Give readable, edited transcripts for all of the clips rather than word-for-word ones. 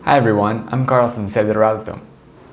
Hi everyone, I'm Karl from Cedro Alto.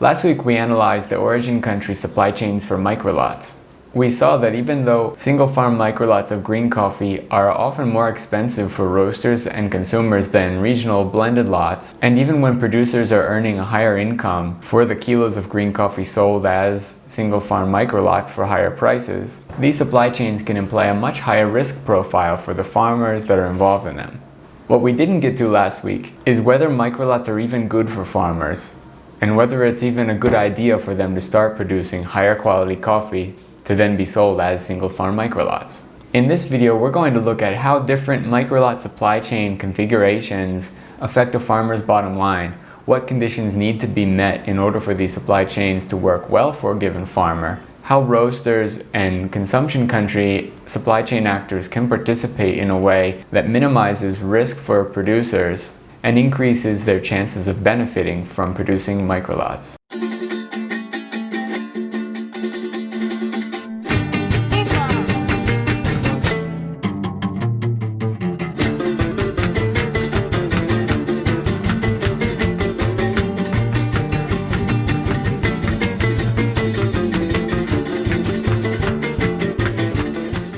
Last week we analyzed the origin country supply chains for microlots. We saw that even though single-farm microlots of green coffee are often more expensive for roasters and consumers than regional blended lots, and even when producers are earning a higher income for the kilos of green coffee sold as single-farm microlots for higher prices, these supply chains can imply a much higher risk profile for the farmers that are involved in them. What we didn't get to last week is whether microlots are even good for farmers, and whether it's even a good idea for them to start producing higher quality coffee to then be sold as single farm microlots. In this video, we're going to look at how different microlot supply chain configurations affect a farmer's bottom line, what conditions need to be met in order for these supply chains to work well for a given farmer, how roasters and consumption country supply chain actors can participate in a way that minimizes risk for producers and increases their chances of benefiting from producing microlots.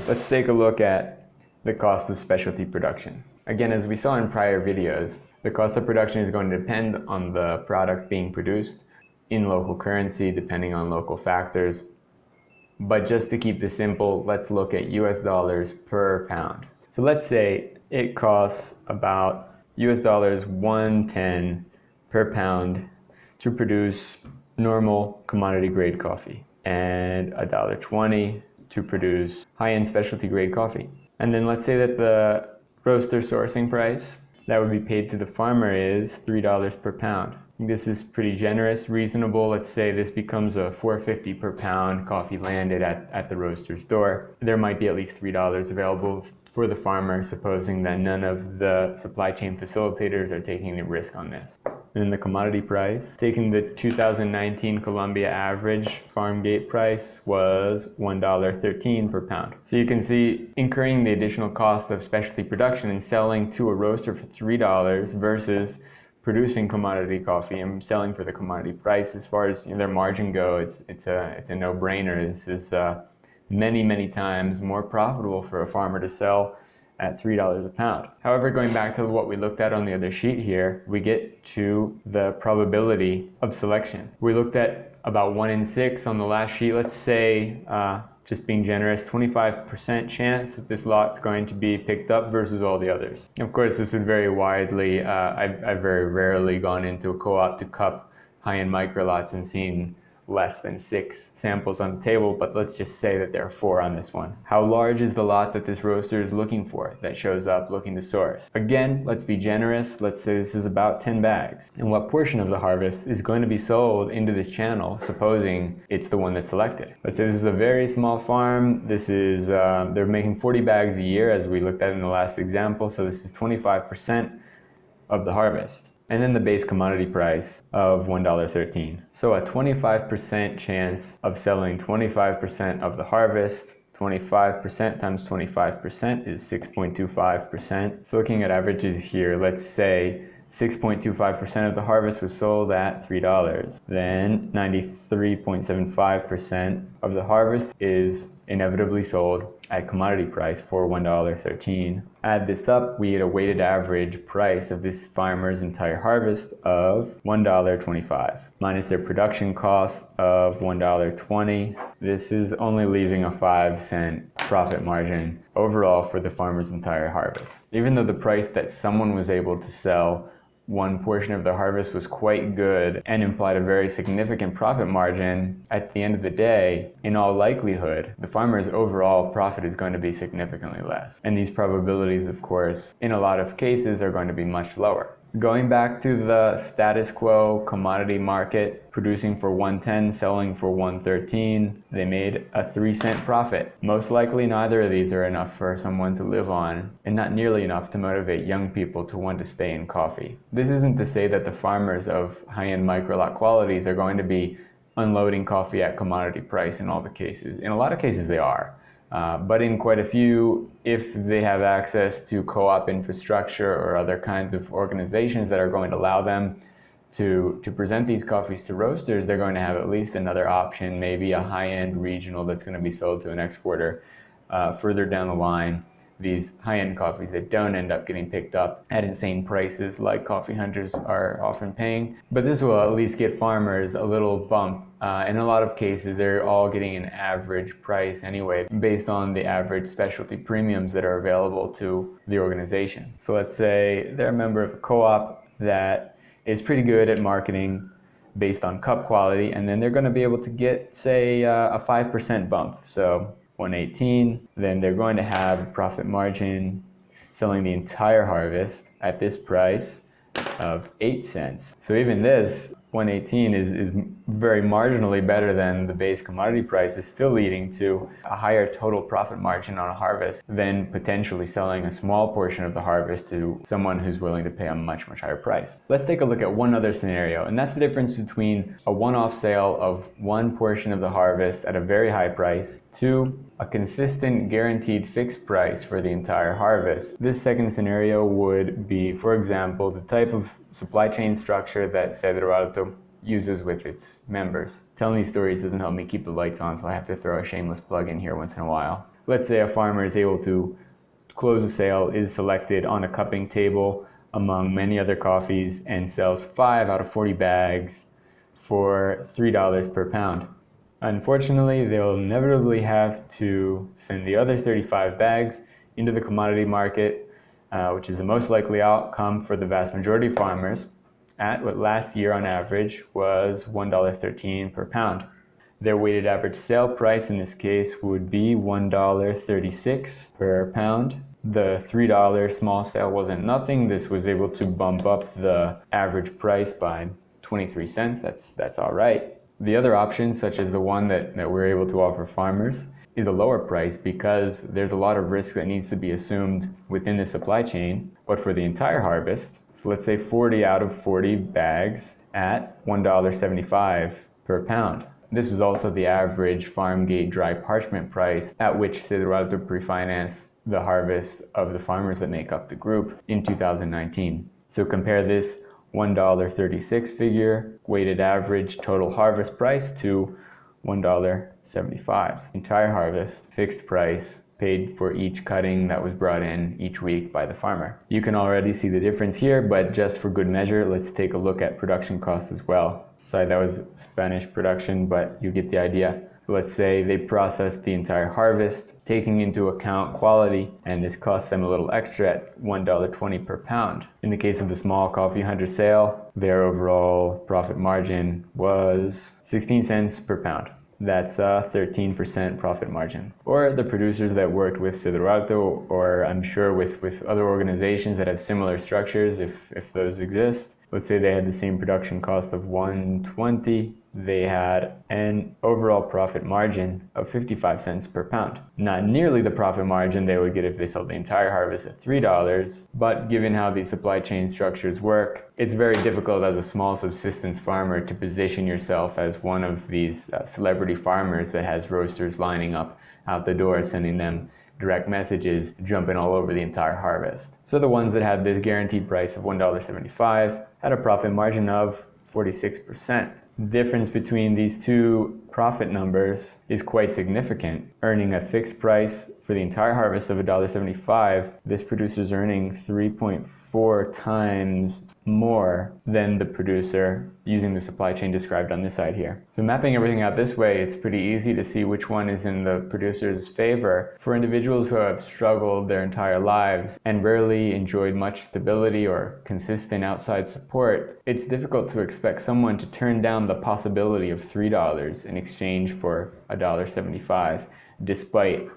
Let's take a look at the cost of specialty production. Again, as we saw in prior videos, the cost of production is going to depend on the product being produced in local currency, depending on local factors. But just to keep this simple, let's look at US dollars per pound. So let's say it costs about US dollars 110 per pound to produce normal commodity grade coffee, and $1.20 to produce high-end specialty grade coffee. And then let's say that the roaster sourcing price that would be paid to the farmer is $3 per pound. This is pretty generous, reasonable. Let's say this becomes a $4.50 per pound coffee landed at the roaster's door. There might be at least $3 available for the farmer, supposing that none of the supply chain facilitators are taking the risk on this. And then the commodity price, taking the 2019 Colombia average farm gate price, was $1.13 per pound. So you can see incurring the additional cost of specialty production and selling to a roaster for $3 versus producing commodity coffee and selling for the commodity price. As far as their margin go, it's a no-brainer. This is many times more profitable for a farmer to sell at $3 a pound. However, going back to what we looked at on the other sheet here, we get to the probability of selection. We looked at about 1 in 6 on the last sheet. Let's say, just being generous, 25% chance that this lot's going to be picked up versus all the others. Of course, this would vary widely. I've very rarely gone into a co-op to cup high-end microlots and seen less than 6 samples on the table, but let's just say that there are 4 on this one. How large is the lot that this roaster is looking for, that shows up looking to source? Again, let's be generous. Let's say this is about 10 bags. And what portion of the harvest is going to be sold into this channel, supposing it's the one that's selected? Let's say this is a very small farm. This is, they're making 40 bags a year, as we looked at in the last example, so this is 25% of the harvest. And then the base commodity price of $1.13. So a 25% chance of selling 25% of the harvest. 25% times 25% is 6.25%. So looking at averages here, let's say 6.25% of the harvest was sold at $3. Then 93.75% of the harvest is inevitably sold at commodity price for $1.13. Add this up, we get a weighted average price of this farmer's entire harvest of $1.25, minus their production cost of $1.20. This is only leaving a 5-cent profit margin overall for the farmer's entire harvest. Even though the price that someone was able to sell one portion of the harvest was quite good and implied a very significant profit margin, at the end of the day, in all likelihood, the farmer's overall profit is going to be significantly less. And these probabilities, of course, in a lot of cases are going to be much lower. Going back to the status quo commodity market, producing for 110, selling for 113, they made a 3-cent profit. Most likely neither of these are enough for someone to live on, and not nearly enough to motivate young people to want to stay in coffee. This isn't to say that the farmers of high-end microlot qualities are going to be unloading coffee at commodity price in all the cases. In a lot of cases they are. But in quite a few, if they have access to co-op infrastructure or other kinds of organizations that are going to allow them to present these coffees to roasters, they're going to have at least another option, maybe a high-end regional that's going to be sold to an exporter further down the line. These high-end coffees that don't end up getting picked up at insane prices like coffee hunters are often paying. But this will at least get farmers a little bump. In a lot of cases, they're all getting an average price anyway, based on the average specialty premiums that are available to the organization. So let's say they're a member of a co-op that is pretty good at marketing based on cup quality, and then they're going to be able to get, say, a 5% bump. So 118, then they're going to have a profit margin selling the entire harvest at this price of 8 cents. So even this 118 is very marginally better than the base commodity price, is still leading to a higher total profit margin on a harvest than potentially selling a small portion of the harvest to someone who's willing to pay a much higher price. Let's take a look at one other scenario, and that's the difference between a one-off sale of one portion of the harvest at a very high price to a consistent guaranteed fixed price for the entire harvest. This second scenario would be, for example, the type of supply chain structure that Cedro Alto uses with its members. Telling these stories doesn't help me keep the lights on, so I have to throw a shameless plug in here once in a while. Let's say a farmer is able to close a sale, is selected on a cupping table among many other coffees, and sells 5 out of 40 bags for $3 per pound. Unfortunately, they'll inevitably have to send the other 35 bags into the commodity market, which is the most likely outcome for the vast majority of farmers, at what last year on average was $1.13 per pound. Their weighted average sale price in this case would be $1.36 per pound. The $3 small sale wasn't nothing. This was able to bump up the average price by 23 cents. That's all right. The other option, such as the one that we're able to offer farmers, is a lower price because there's a lot of risk that needs to be assumed within the supply chain. But for the entire harvest, so let's say 40 out of 40 bags at $1.75 per pound. This was also the average farm gate dry parchment price at which Cedro Alto pre-financed the harvest of the farmers that make up the group in 2019. So compare this $1.36 figure weighted average total harvest price to $1.75. Entire harvest, fixed price, paid for each cutting that was brought in each week by the farmer. You can already see the difference here, but just for good measure, let's take a look at production costs as well. Sorry, that was Spanish production, but you get the idea. Let's say they processed the entire harvest, taking into account quality, and this cost them a little extra at $1.20 per pound. In the case of the small coffee hunter sale, their overall profit margin was 16 cents per pound. That's a 13% profit margin. Or the producers that worked with Cedro Alto, or I'm sure with other organizations that have similar structures, if those exist. Let's say they had the same production cost of $1.20, they had an overall profit margin of 55 cents per pound. Not nearly the profit margin they would get if they sold the entire harvest at $3, but given how these supply chain structures work, it's very difficult as a small subsistence farmer to position yourself as one of these celebrity farmers that has roasters lining up out the door sending them direct messages jumping all over the entire harvest. So the ones that had this guaranteed price of $1.75 had a profit margin of 46%. The difference between these two profit numbers is quite significant. Earning a fixed price for the entire harvest of $1.75, this producer's earning 3.4 times more than the producer using the supply chain described on this side here. So mapping everything out this way, it's pretty easy to see which one is in the producer's favor. For individuals who have struggled their entire lives and rarely enjoyed much stability or consistent outside support, it's difficult to expect someone to turn down the possibility of $3 in exchange for $1.75, despite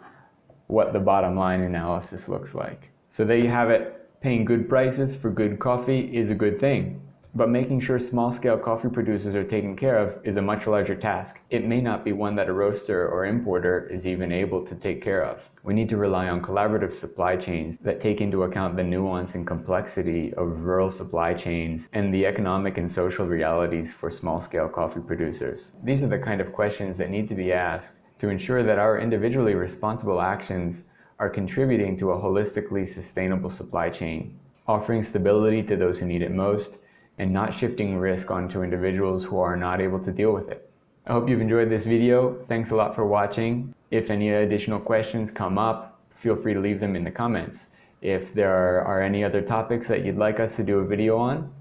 what the bottom line analysis looks like. So there you have it. Paying good prices for good coffee is a good thing, but making sure small-scale coffee producers are taken care of is a much larger task. It may not be one that a roaster or importer is even able to take care of. We need to rely on collaborative supply chains that take into account the nuance and complexity of rural supply chains and the economic and social realities for small-scale coffee producers. These are the kind of questions that need to be asked to ensure that our individually responsible actions are contributing to a holistically sustainable supply chain, offering stability to those who need it most, and not shifting risk onto individuals who are not able to deal with it. I hope you've enjoyed this video. Thanks a lot for watching. If any additional questions come up, feel free to leave them in the comments. If there are any other topics that you'd like us to do a video on,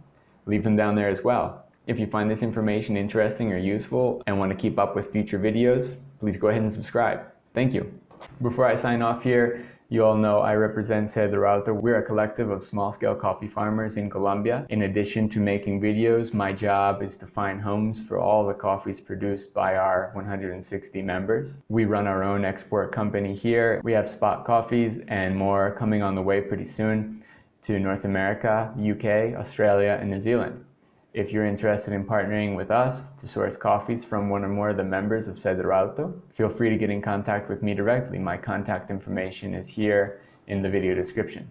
leave them down there as well. If you find this information interesting or useful and want to keep up with future videos, please go ahead and subscribe. Thank you. Before I sign off here, you all know I represent Cedro Alto. We're a collective of small-scale coffee farmers in Colombia. In addition to making videos, my job is to find homes for all the coffees produced by our 160 members. We run our own export company here. We have spot coffees and more coming on the way pretty soon to North America, UK, Australia, and New Zealand. If you're interested in partnering with us to source coffees from one or more of the members of Cedro Alto, feel free to get in contact with me directly. My contact information is here in the video description.